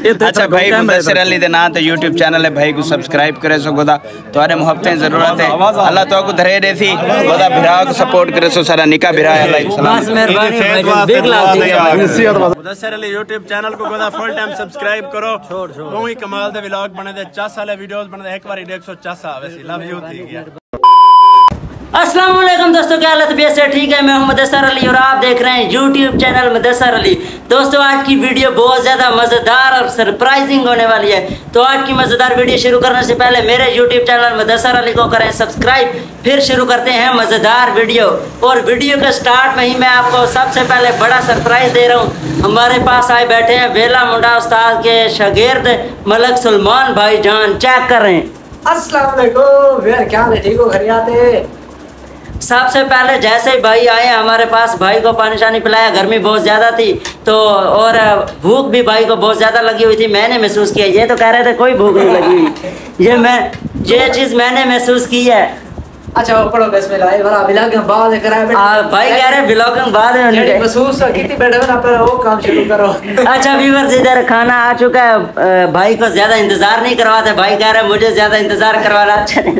अच्छा भाई मुदस्सिर अली दे नाम ते YouTube चैनल है भाई को सब्सक्राइब करे सो गोदा तुम्हारे मोहब्बतें जरूरत है अल्लाह तो को धरे देसी गोदा भिरा को सपोर्ट करे सो सारा निका भिरा अल्लाह सलाम मेहरबानी भाई देख ला मुदस्सिर अली YouTube चैनल को गोदा फुल टाइम सब्सक्राइब करो तो ही कमाल दे व्लॉग बने दे 40 साल वीडियोस बने दे एक बार 140 आवे लव यू थी गया। अस्सलाम वालेकुम दोस्तों, क्या हालत भी से ठीक है। मैं हूं मुदस्सिर अली और आप देख रहे हैं YouTube चैनल मुदस्सिर अली। दोस्तों आज की वीडियो बहुत ज़्यादा मज़ेदार और सरप्राइजिंग होने वाली है। तो आज की मज़ेदार वीडियो शुरू करने से पहले मेरे YouTube चैनल मुदस्सिर अली को करें सब्सक्राइब। फिर शुरू करते हैं मज़ेदार वीडियो। और वीडियो के स्टार्ट में ही मैं आपको सबसे पहले बड़ा सरप्राइज़ दे रहा हूँ। हमारे पास आए बैठे हैं बेला मुंडा उस्ताद के शागिर्द मलक सलमान भाई जान। चेक करें। अस्सलाम वालेकुम, क्या हाल है? ठीक हो? खैरियत है? सबसे पहले जैसे ही भाई आए हमारे पास, भाई को पानी शानी पिलाया। गर्मी बहुत ज़्यादा थी तो और भूख भी भाई को बहुत ज़्यादा लगी हुई थी। मैंने महसूस किया, ये तो कह रहे थे कोई भूख नहीं लगी हुई, ये चीज़ मैंने महसूस की है। अच्छा वो पढ़ो बिस्मिल्लाह वरा व्लॉगिंग बाद कराए बेटा। भाई कह रहे व्लॉगिंग बाद में महसूस कितनी बैठे हो पर वो काम शुरू करो। अच्छा व्यूअर्स, इधर खाना आ चुका है। भाई को ज़्यादा इंतज़ार नहीं करवाते। भाई कह रहे मुझे ज़्यादा इंतज़ार करवाना अच्छा नहीं।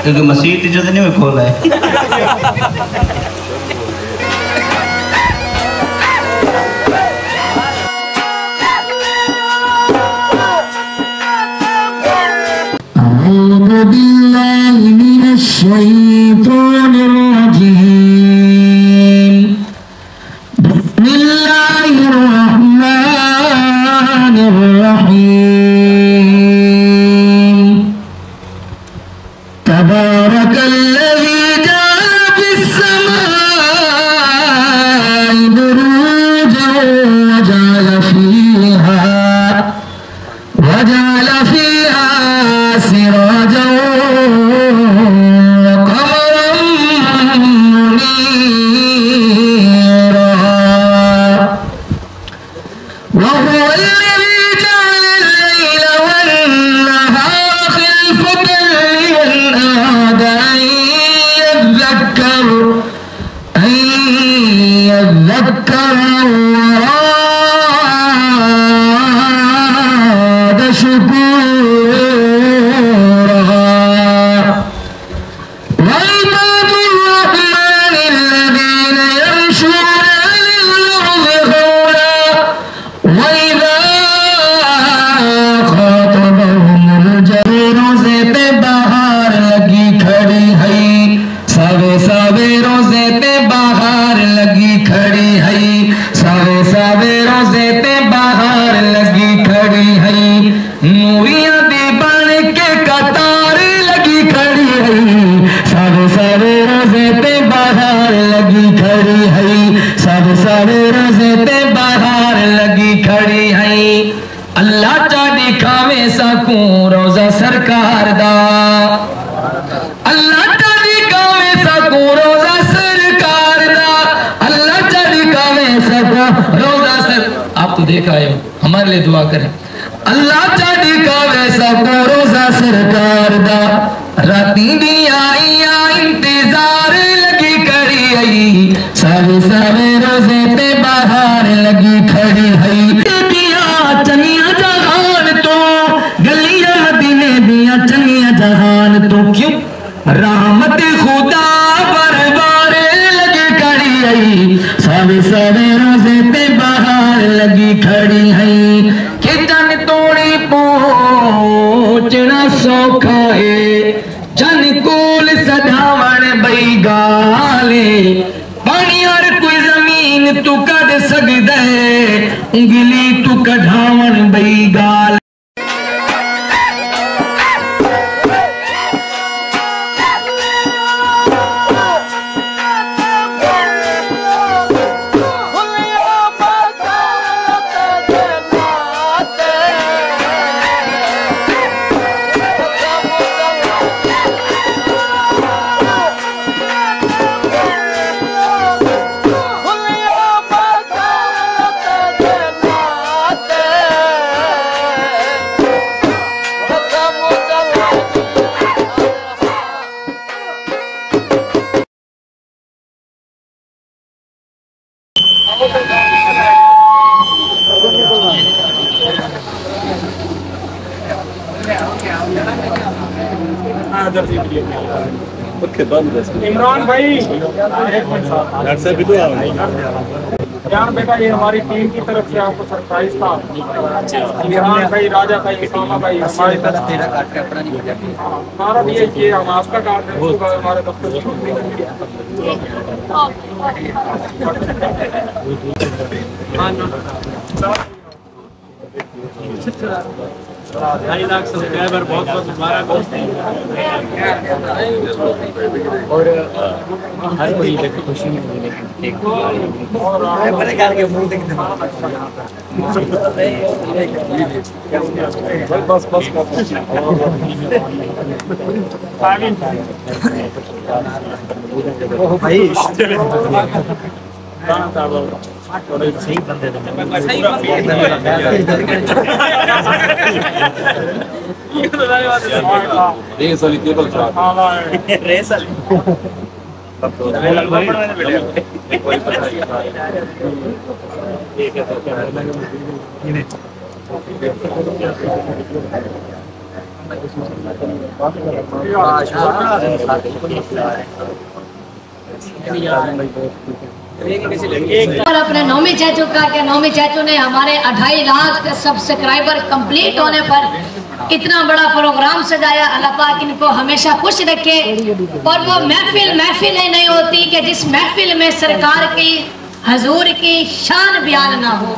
क्योंकि मसीह जो नहीं में खोला है। अल्लाह चाड़ी खावे सकू रोजा सरकार दा, अल्लाह चाड़ी खावे सकू रोजा सरकार दा, अल्लाह चाड़ी खावे सकू रोजा सर। आप तो देख आए हो, हमारे लिए दुआ करें। अल्लाह चाड़ी खावे सकू रोजा सरकार दा, राती दी आईया इंतजार लगी खड़ी आई, सावे सावे रोजे ते बाहर लगी खड़ी है। चनिया जहान तो गलियां मदीने दिया चनिया जहान तो क्यों रहमत खुदा बरबार लगी खड़ी आई, सावे सावे रोजे ते बाहर लगी खड़ी है। कि जन तोड़ी पहुंचना सौखा है, जन कोल सधावण बई गाले पानी और कोई जमीन सीन तू कढ सकदा उंगली तू कढावण बई गाल इमरान भाई यार बेटा ये हमारी टीम की तरफ से आपको सरप्राइज था। इमरान भाई, राजा भाई, उसामा भाई हमारी तरफ हमारा भी ये हम आपका कार्ड हमारे दफ्तर ढाई लाख सब्सक्राइबर बहुत बहुत मुबारक और हर कोई देखो खुशी में बस बस भाई सही बंदे रेस वाली टेबल रेस वाली और अपने नौमी चाचू का के नौमी चाचू ने हमारे 2.5 लाख सब्सक्राइबर कंप्लीट होने पर इतना बड़ा प्रोग्राम सजाया। अल्लाह पाक इनको हमेशा खुश रखे और वो महफिल ही नहीं होती कि जिस महफिल में सरकार की हजूर की शान बयान ना हो।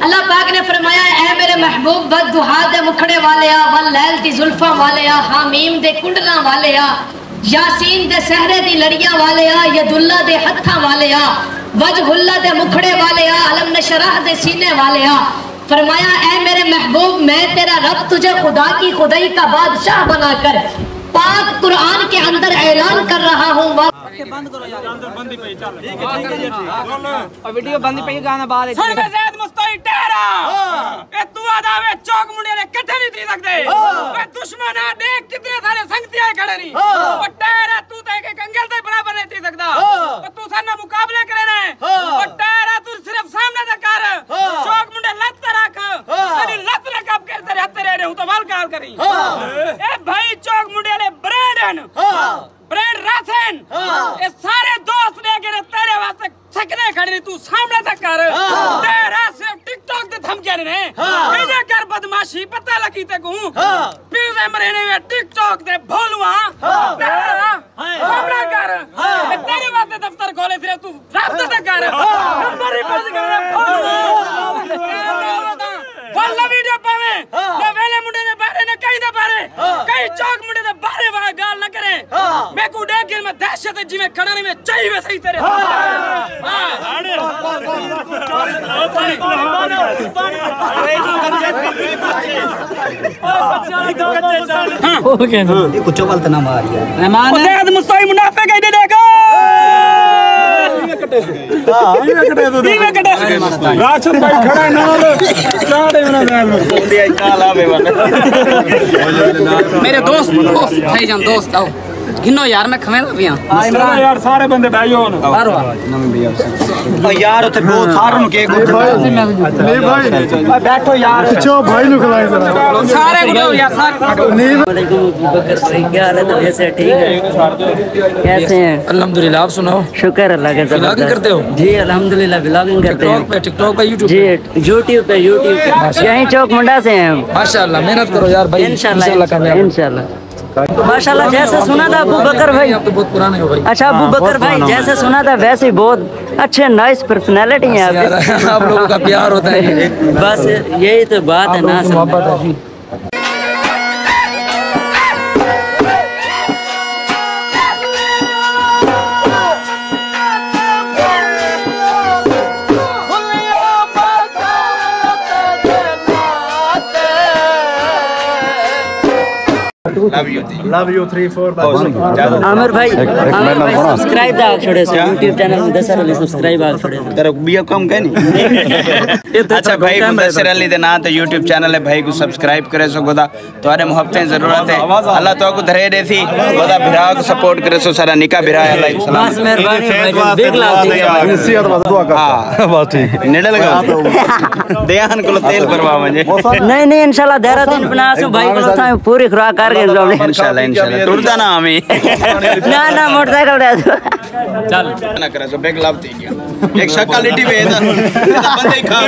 अल्लाह पाक ने फरमाया, ऐ मेरे महबूब बददुहा दे मुखड़े वाले आ, वल लैल दी जुल्फां वाले आ, हामीम दे कुंडलां वाले आ, यासीन दे सहरे दी लड़ियां वाले आ, यदुल्ला दे हत्थां वाले आ, वजहुल्ला दे मुखड़े वाले आ, अलम नशरह दे सीने वाले आ। फरमाया, ऐ मेरे महबूब मैं तेरा रब तुझे खुदा की खुदाई का बादशाह बनाकर पाक कुरान के अंदर ऐलान कर रहा हूँ। बंद करो यार, अंदर बंदी पे चल। ठीक है और वीडियो बंदी पे गाना बाद सुन बे ज़ैद मुस्तई तेरा ए तू आदा वे चौक मुंडे ने कठे नहीं थी सकदे ए दुश्मन आ देख कितने सारे संगतियां खड़े नहीं ओ तेरा तू ते के कंगल दे बराबर नहीं थी सकदा ओ तू साना मुकाबले करे ने ओ तेरा तू सिर्फ सामने से कर चौक मुंडे लत रख तेरी लत रख अब के तेरे हत्थे रहे हूं तो वाल काल करी ए भाई चौक मुंडे ले ब्रेडन ब्रेड राशन ये सारे दोस्त लेके तेरे वास्ते सकने खड़े तू सामने तक कर तेरा से टिकटॉक ते थम के ने ये कर बदमाशी पता लगी ते को फिर से महीने में टिकटॉक ते भोलवा तेरा सामने कर तेरे वास्ते दफ्तर खोले फिर तू रास्ते तक कर नंबर ही बंद कर भोलवा वाला वीडियो पावे ना वेले मुंडे ने बारे ने कहीं दे बारे कहीं चौक मुंडे दे बारे वा गाल न करे मैं को देख के मैं दहशत जिਵੇਂ खड़ा नहीं मैं चाहिए वैसे ही तेरे कुछ गलत ना मार यार ज़ैद मुस्तई मुनाफिक है देखो राशन भाई खड़ा नाल स्टार्ट है ना मेरे दोस्त भाईजान दोस्त आओ गिनो यार मैं खमेला भी हां यार सारे बंदे भाइयों यार उते बहुत सारे नु केक नहीं भाई बैठो यार पिछो भाई नु खिलाए जरा सारे गुलो यार सारे वालेकुम बकर भाई, क्या हालत है? वैसे ठीक है? कैसे हैं? अल्हम्दुलिल्लाह, आप सुनाओ। शुक्र अल्लाह का। व्लॉगिंग करते हो? जी अल्हम्दुलिल्लाह व्लॉगिंग करते हैं। टिकटॉक पे यूट्यूब जी यूट्यूब पे यहीं चौक मुंडा से हैं हम। माशाल्लाह, मेहनत करो यार भाई, इंशाल्लाह इंशाल्लाह। माशाल्लाह जैसे सुना था अबू बकर भाई, आप तो बहुत पुराने हो भाई। अच्छा अबू बकर भाई जैसे सुना था वैसे बहुत अच्छे नाइस पर्सनैलिटी है आपकी। आप लोगों का प्यार होता है, बस यही तो बात है ना, मोहब्बत है जी। लव यू 3-4 आमिर भाई सब्सक्राइब दा छोड़े से YouTube channel Mudassar Ali subscribe आ छोड़े तेरा बिया कम कहनी। अच्छा भाई मुदस्सर अली दे नाम ते YouTube चैनल है भाई को सब्सक्राइब करे सो गोदा तुम्हारे मोहब्बतें जरूरत है अल्लाह तो को धरे देसी गोदा भिरा को सपोर्ट करे सो सारा निका भिरा अल्लाह सलाम बस मेहरबानी भाई बिग लाभ सेहत वाला दुआ कर। हां बस ठीक नेड़े लगा दयान को तेल भरवा मुझे नहीं इंशाल्लाह देहरादून बना सो भाई को था पूरी खुराक करके इंशाल्लाह टूटता ना हमें ना मोटरसाइकिल दे चल ना करे सो बैग लाभ दे गया एक शक्लिटी पे इधर बंदे खा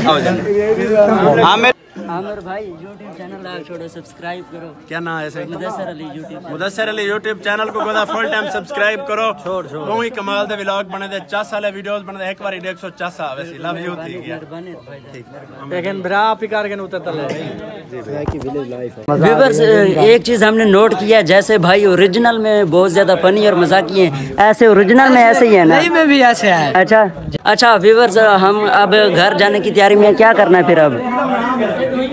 आओ जा आमिर भाई YouTube चैनल आप छोड़ो सब्सक्राइब करो। क्या नाम है ऐसे? मुदस्सर अली YouTube चैनल को गोदा फुल टाइम सब्सक्राइब करो। वो ही कमाल दे व्लॉग बने दे 4 साल वीडियोस बने दे एक बार 150 वैसे लव यू थी गया लेकिन ब्रा आप ही करके उतरता ले। व्यूअर्स एक चीज हमने नोट किया जैसे भाई ओरिजिनल में बहुत ज्यादा फनी और मजाकी है, ऐसे ओरिजिनल में ऐसे ही है ना? में भी ऐसे है। अच्छा व्यूअर्स हम अब घर जाने की तैयारी में क्या करना है फिर अब?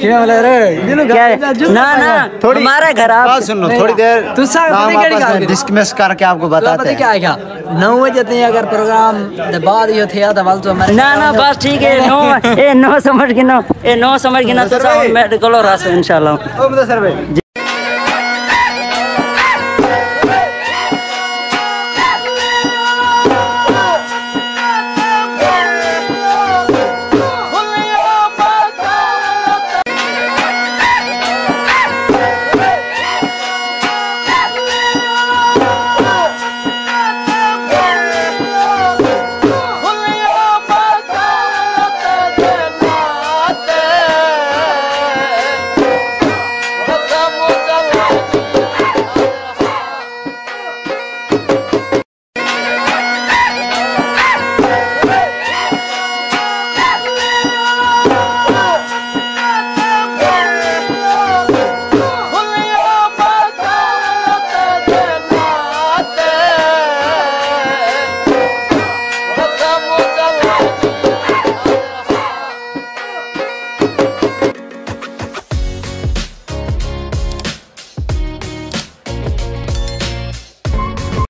क्या ना थोड़ी हमारे घर आप सुनो थोड़ी देर डिस्कस करके आपको बताते हैं क्या क्या 9 बजे थे अगर प्रोग्राम बाद ये थे तो वाल तो हमारे ना बस ठीक है 9 समझ के 9 समझ के ना तो मेडिकल और इंशाल्लाह। सर भाई